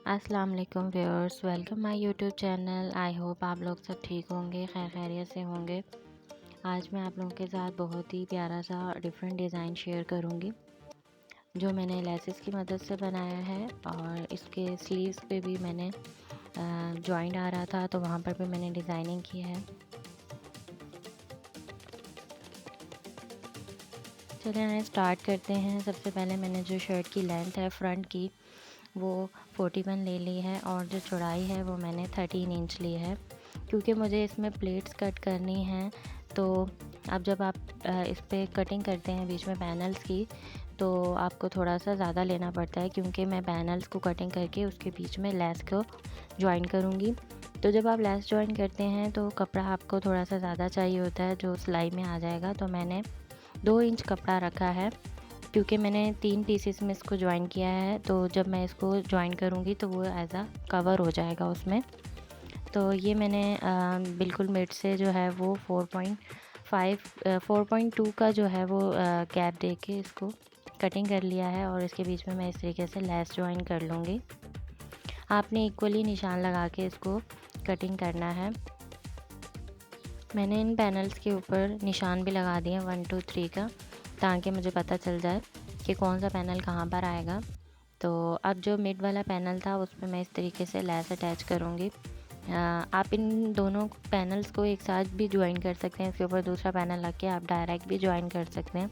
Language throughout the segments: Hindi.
अस्सलाम वालेकुम viewers, welcome my YouTube channel. I hope आप लोग सब ठीक होंगे, खैरियत से होंगे। आज मैं आप लोगों के साथ बहुत ही प्यारा सा डिफरेंट डिज़ाइन शेयर करूंगी जो मैंने लेसेस की मदद से बनाया है। और इसके स्लीव्स पे भी मैंने जॉइंट आ रहा था तो वहाँ पर भी मैंने डिज़ाइनिंग की है। चलिए स्टार्ट करते हैं। सबसे पहले मैंने जो शर्ट की लेंथ है फ्रंट की वो 41 ले ली है और जो चौड़ाई है वो मैंने 13 इंच ली है, क्योंकि मुझे इसमें प्लेट्स कट करनी है। तो अब जब आप इस पर कटिंग करते हैं बीच में पैनल्स की, तो आपको थोड़ा सा ज़्यादा लेना पड़ता है, क्योंकि मैं पैनल्स को कटिंग करके उसके बीच में लेस को ज्वाइन करूँगी। तो जब आप लेस ज्वाइन करते हैं तो कपड़ा आपको थोड़ा सा ज़्यादा चाहिए होता है जो सिलाई में आ जाएगा। तो मैंने 2 इंच कपड़ा रखा है, क्योंकि मैंने 3 पीसेस में इसको ज्वाइन किया है। तो जब मैं इसको ज्वाइन करूँगी तो वो एज़ अ कवर हो जाएगा उसमें। तो ये मैंने बिल्कुल मिड से जो है वो 4.2 का जो है वो गैप दे के इसको कटिंग कर लिया है। और इसके बीच में मैं इस तरीके से लेस ज्वाइन कर लूँगी। आपने इक्वली निशान लगा के इसको कटिंग करना है। मैंने इन पैनल्स के ऊपर निशान भी लगा दिए 1 2 3 का, ताकि मुझे पता चल जाए कि कौन सा पैनल कहाँ पर आएगा। तो अब जो मिड वाला पैनल था उस पर मैं इस तरीके से लेस अटैच करूँगी। आप इन दोनों पैनल्स को एक साथ भी ज्वाइन कर सकते हैं। इसके ऊपर दूसरा पैनल लग के आप डायरेक्ट भी ज्वाइन कर सकते हैं,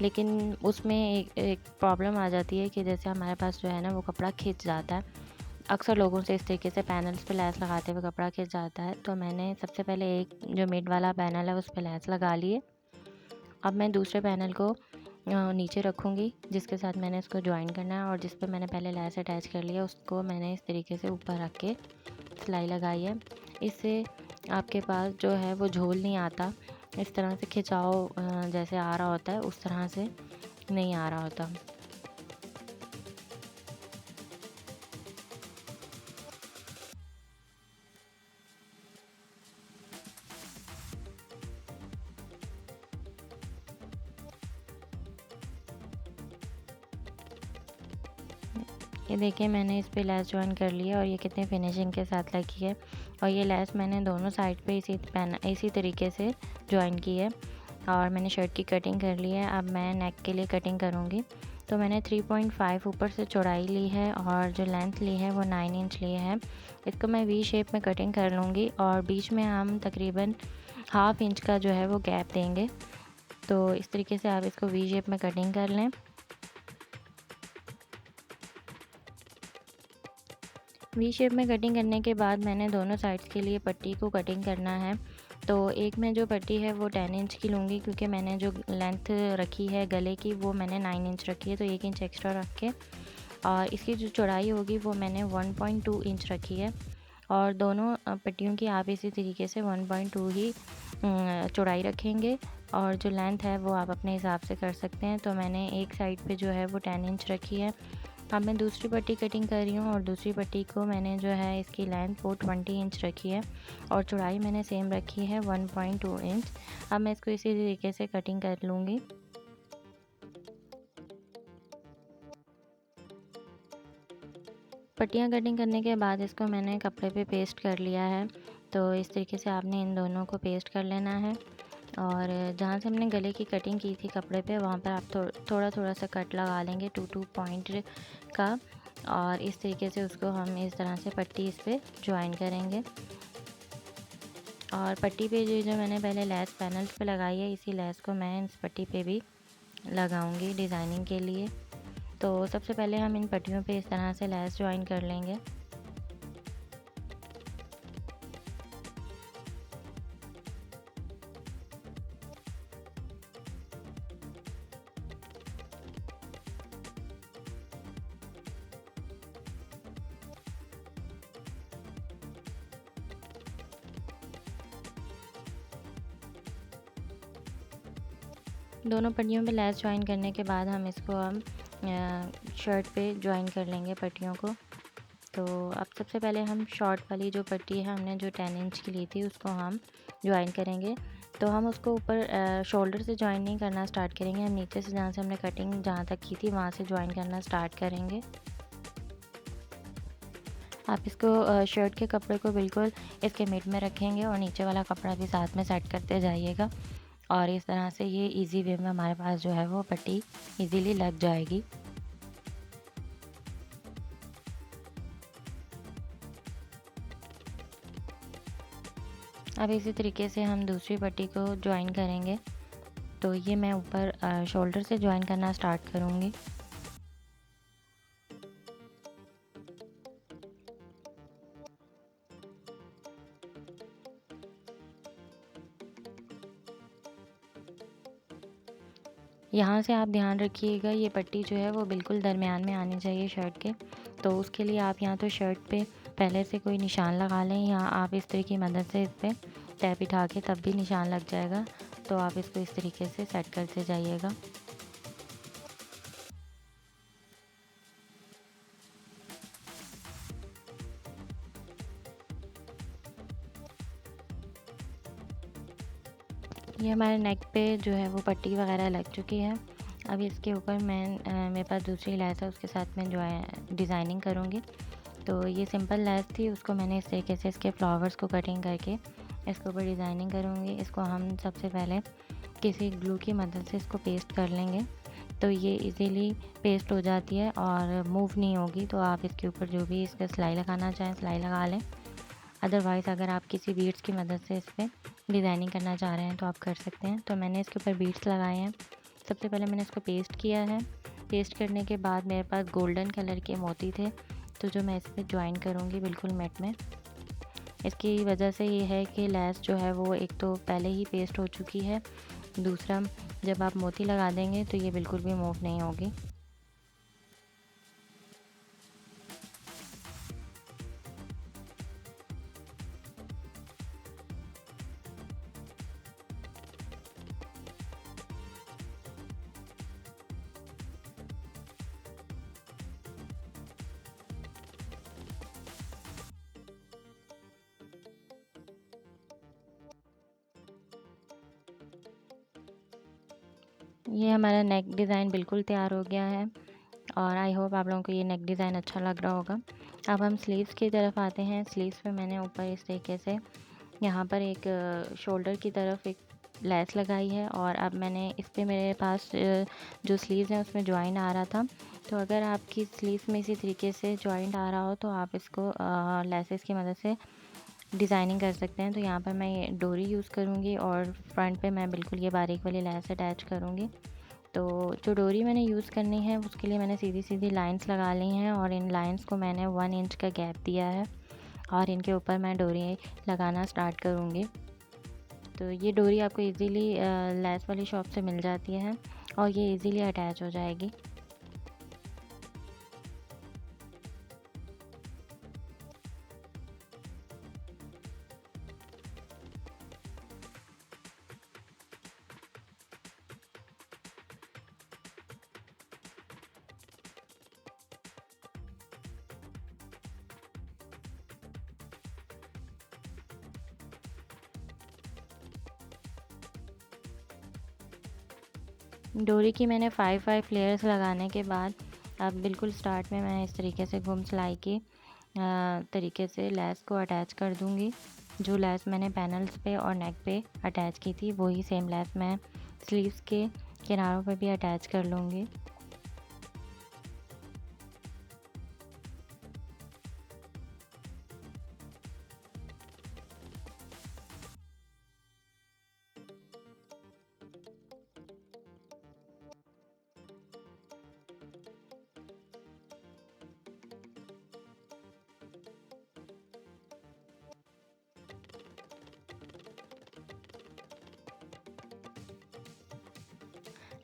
लेकिन उसमें एक प्रॉब्लम आ जाती है कि जैसे हमारे पास जो है ना वो कपड़ा खिंच जाता है। अक्सर लोगों से इस तरीके से पैनल्स पे लेस लगाते हुए कपड़ा खिंच जाता है। तो मैंने सबसे पहले एक जो मिड वाला पैनल है उस पर लेस लगा लिए। अब मैं दूसरे पैनल को नीचे रखूँगी जिसके साथ मैंने इसको ज्वाइन करना है, और जिस पे मैंने पहले लेस अटैच कर लिया उसको मैंने इस तरीके से ऊपर रख के सिलाई लगाई है। इससे आपके पास जो है वो झोल नहीं आता, इस तरह से खिंचाव जैसे आ रहा होता है उस तरह से नहीं आ रहा होता। ये देखिए मैंने इस पे लेस ज्वाइन कर लिया और ये कितने फिनिशिंग के साथ लगी है। और ये लेस मैंने दोनों साइड पे इसी तरीके से ज्वाइन की है। और मैंने शर्ट की कटिंग कर ली है। अब मैं नेक के लिए कटिंग करूँगी। तो मैंने 3.5 ऊपर से चौड़ाई ली है और जो लेंथ ली है वो 9 इंच ली है। इसको मैं वी शेप में कटिंग कर लूँगी और बीच में हम तकरीबन हाफ़ इंच का जो है वो गैप देंगे। तो इस तरीके से आप इसको वी शेप में कटिंग कर लें। वी शेप में कटिंग करने के बाद मैंने दोनों साइड्स के लिए पट्टी को कटिंग करना है। तो एक मैं जो पट्टी है वो 10 इंच की लूँगी, क्योंकि मैंने जो लेंथ रखी है गले की वो मैंने 9 इंच रखी है। तो 1 इंच एक्स्ट्रा रख के और इसकी जो चौड़ाई होगी वो मैंने 1.2 इंच रखी है। और दोनों पट्टियों की आप इसी तरीके से 1.2 ही चौड़ाई रखेंगे। और जो लेंथ है वो आप अपने हिसाब से कर सकते हैं। तो मैंने एक साइड पे जो है वो 10 इंच रखी है। अब मैं दूसरी पट्टी कटिंग कर रही हूँ और दूसरी पट्टी को मैंने जो है इसकी लेंथ वो 20 इंच रखी है और चौड़ाई मैंने सेम रखी है 1.2 इंच। अब मैं इसको इसी तरीके से कटिंग कर लूँगी। पट्टियाँ कटिंग करने के बाद इसको मैंने कपड़े पे पेस्ट कर लिया है। तो इस तरीके से आपने इन दोनों को पेस्ट कर लेना है। और जहाँ से हमने गले की कटिंग की थी कपड़े पे, वहाँ पर आप थोड़ा थोड़ा सा कट लगा लेंगे 2 पॉइंट का। और इस तरीके से उसको हम इस तरह से पट्टी इस पर ज्वाइन करेंगे। और पट्टी पे जो मैंने पहले लेस पैनल्स पे लगाई है, इसी लेस को मैं इस पट्टी पे भी लगाऊंगी डिज़ाइनिंग के लिए। तो सबसे पहले हम इन पट्टियों पे इस तरह से लेस ज्वाइन कर लेंगे। दोनों पट्टियों पे लेस ज्वाइन करने के बाद हम इसको शर्ट पे ज्वाइन कर लेंगे पट्टियों को। तो अब सबसे पहले हम शॉर्ट वाली जो पट्टी है हमने जो 10 इंच की ली थी उसको हम ज्वाइन करेंगे। तो हम उसको ऊपर शोल्डर से ज्वाइन नहीं करना स्टार्ट करेंगे, हम नीचे से जहाँ से हमने कटिंग जहाँ तक की थी वहाँ से ज्वाइन करना स्टार्ट करेंगे। आप इसको शर्ट के कपड़े को बिल्कुल इसके मिड में रखेंगे और नीचे वाला कपड़ा भी साथ में सेट करते जाइएगा, और इस तरह से ये इजी वे में हमारे पास जो है वो पट्टी इजीली लग जाएगी। अब इसी तरीके से हम दूसरी पट्टी को ज्वाइन करेंगे। तो ये मैं ऊपर शोल्डर से ज्वाइन करना स्टार्ट करूँगी। यहाँ से आप ध्यान रखिएगा ये पट्टी जो है वो बिल्कुल दरमियान में आनी चाहिए शर्ट के। तो उसके लिए आप यहाँ तो शर्ट पे पहले से कोई निशान लगा लें, या आप इस तरह की मदद से इस पर टैप बिठा के तब भी निशान लग जाएगा। तो आप इसको इस तरीके से सेट करते जाइएगा। ये हमारे नेक पे जो है वो पट्टी वगैरह लग चुकी है। अब इसके ऊपर मेरे पास दूसरी लैस है, उसके साथ मैं जो है डिज़ाइनिंग करूँगी। तो ये सिंपल लैस थी, उसको मैंने इस तरीके से इसके फ्लावर्स को कटिंग करके इसके ऊपर डिज़ाइनिंग करूँगी। इसको हम सबसे पहले किसी ग्लू की मदद से इसको पेस्ट कर लेंगे, तो ये इजीली पेस्ट हो जाती है और मूव नहीं होगी। तो आप इसके ऊपर जो भी इसका सिलाई लगाना चाहें सिलाई लगा लें। अदरवाइज़ अगर आप किसी बीड्स की मदद से इस पर डिज़ाइनिंग करना चाह रहे हैं तो आप कर सकते हैं। तो मैंने इसके ऊपर बीड्स लगाए हैं। सबसे पहले मैंने इसको पेस्ट किया है। पेस्ट करने के बाद मेरे पास गोल्डन कलर के मोती थे, तो जो मैं इस पर ज्वाइन करूँगी बिल्कुल मैट में। इसकी वजह से ये है कि लैस जो है वो एक तो पहले ही पेस्ट हो चुकी है, दूसरा जब आप मोती लगा देंगे तो ये बिल्कुल भी मूव नहीं होगी। ये हमारा नेक डिज़ाइन बिल्कुल तैयार हो गया है, और आई होप आप लोगों को ये नेक डिज़ाइन अच्छा लग रहा होगा। अब हम स्लीव्स की तरफ आते हैं। स्लीव्स पे मैंने ऊपर इस तरीके से यहाँ पर एक शोल्डर की तरफ एक लेस लगाई है, और अब मैंने इस पे मेरे पास जो स्लीव्स हैं उसमें जॉइंट आ रहा था। तो अगर आपकी स्लीव्स में इसी तरीके से जॉइंट आ रहा हो तो आप इसको लेसेस की मदद से डिज़ाइनिंग कर सकते हैं। तो यहाँ पर मैं ये डोरी यूज़ करूँगी और फ्रंट पे मैं बिल्कुल ये बारीक वाली लेस अटैच करूँगी। तो जो डोरी मैंने यूज़ करनी है उसके लिए मैंने सीधी सीधी लाइंस लगा ली हैं, और इन लाइंस को मैंने 1 इंच का गैप दिया है, और इनके ऊपर मैं डोरी लगाना स्टार्ट करूँगी। तो ये डोरी आपको इजीली लेस वाली शॉप से मिल जाती है, और ये इजीली अटैच हो जाएगी। डोरी की मैंने 5 लेयर्स लगाने के बाद अब बिल्कुल स्टार्ट में मैं इस तरीके से घुम सिलाई के तरीके से लेस को अटैच कर दूंगी। जो लेस मैंने पैनल्स पे और नेक पे अटैच की थी वही सेम लेस मैं स्लीव्स के किनारों पे भी अटैच कर लूँगी।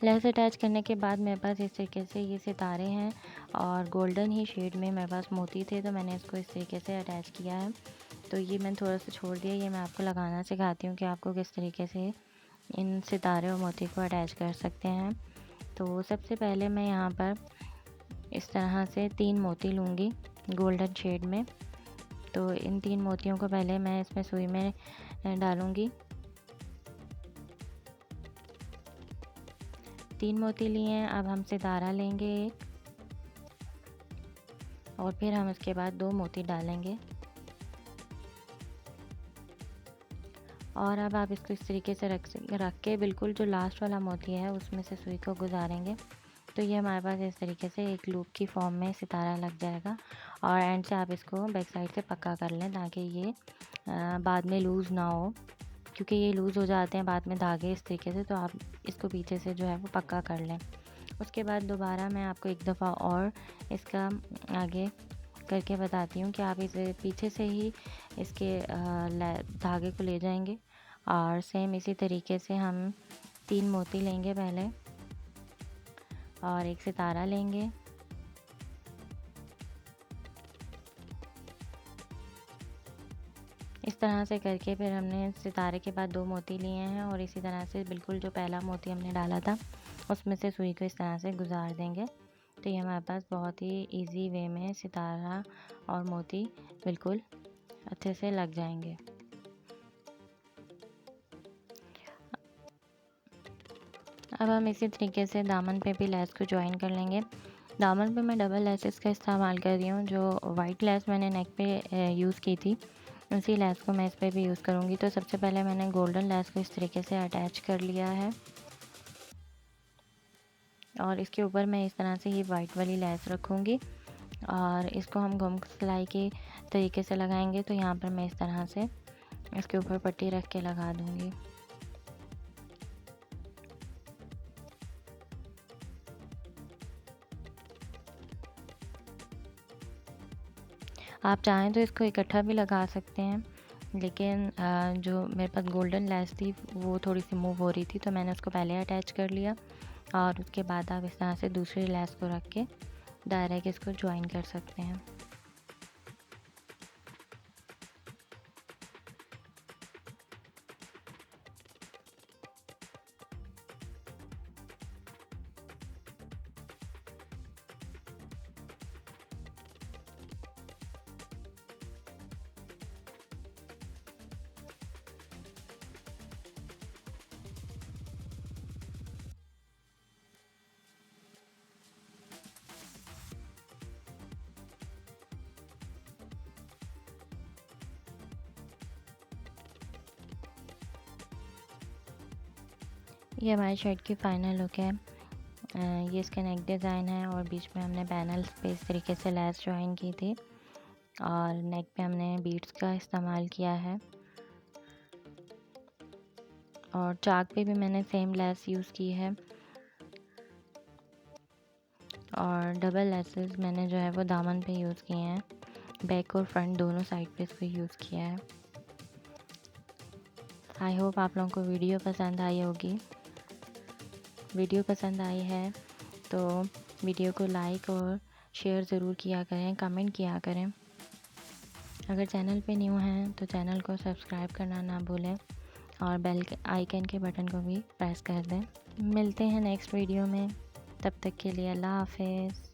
लेस अटैच करने के बाद मेरे पास इस तरीके से ये सितारे हैं, और गोल्डन ही शेड में मेरे पास मोती थे, तो मैंने इसको इस तरीके से अटैच किया है। तो ये मैंने थोड़ा सा छोड़ दिया, ये मैं आपको लगाना सिखाती हूँ कि आपको किस तरीके से इन सितारे और मोती को अटैच कर सकते हैं। तो सबसे पहले मैं यहाँ पर इस तरह से 3 मोती लूँगी गोल्डन शेड में। तो इन 3 मोतियों को पहले मैं इसमें सुई में डालूँगी। 3 मोती लिए हैं, अब हम सितारा लेंगे एक, और फिर हम इसके बाद 2 मोती डालेंगे। और अब आप इसको इस तरीके से रख के बिल्कुल जो लास्ट वाला मोती है उसमें से सुई को गुजारेंगे, तो ये हमारे पास इस तरीके से एक लूप की फॉर्म में सितारा लग जाएगा। और एंड से आप इसको बैक साइड से पक्का कर लें ताकि ये बाद में लूज़ ना हो, क्योंकि ये लूज़ हो जाते हैं बाद में धागे इस तरीके से, तो आप इसको पीछे से जो है वो पक्का कर लें। उसके बाद दोबारा मैं आपको एक दफ़ा और इसका आगे करके बताती हूँ कि आप इसे पीछे से ही इसके धागे को ले जाएंगे। और सेम इसी तरीके से हम 3 मोती लेंगे पहले और एक सितारा लेंगे। इस तरह से करके फिर हमने सितारे के बाद 2 मोती लिए हैं और इसी तरह से बिल्कुल जो पहला मोती हमने डाला था उसमें से सुई को इस तरह से गुजार देंगे। तो ये हमारे पास बहुत ही इजी वे में सितारा और मोती बिल्कुल अच्छे से लग जाएंगे। अब हम इसी तरीके से दामन पे भी लेस को ज्वाइन कर लेंगे। दामन पे मैं डबल लेसेस का इस्तेमाल कर रही हूँ। जो वाइट लेस मैंने नेक पे यूज़ की थी उसी लेस को मैं इस पर भी यूज़ करूँगी। तो सबसे पहले मैंने गोल्डन लेस को इस तरीके से अटैच कर लिया है और इसके ऊपर मैं इस तरह से ये वाइट वाली लेस रखूँगी और इसको हम घुम सिलाई के तरीके से लगाएंगे। तो यहाँ पर मैं इस तरह से इसके ऊपर पट्टी रख के लगा दूँगी। आप चाहें तो इसको इकट्ठा भी लगा सकते हैं, लेकिन जो मेरे पास गोल्डन लेस थी वो थोड़ी सी मूव हो रही थी तो मैंने उसको पहले अटैच कर लिया और उसके बाद आप इस तरह से दूसरी लेस को रख के डायरेक्ट इसको ज्वाइन कर सकते हैं। ये हमारी शर्ट की फ़ाइनल लुक है। ये इसका नेक डिज़ाइन है और बीच में हमने पैनल्स पे इस तरीके से लेस ज्वाइन की थी और नेक पे हमने बीड्स का इस्तेमाल किया है और चाक पे भी मैंने सेम लेस यूज़ की है और डबल लेसेस मैंने जो है वो दामन पे यूज़ किए हैं। बैक और फ्रंट दोनों साइड पे इसको यूज़ किया है। आई होप आप लोगों को वीडियो पसंद आई होगी। वीडियो पसंद आई है तो वीडियो को लाइक और शेयर ज़रूर किया करें, कमेंट किया करें। अगर चैनल पे न्यू हैं तो चैनल को सब्सक्राइब करना ना भूलें और बेल के आइकन के बटन को भी प्रेस कर दें। मिलते हैं नेक्स्ट वीडियो में, तब तक के लिए अल्लाह हाफ़िज़।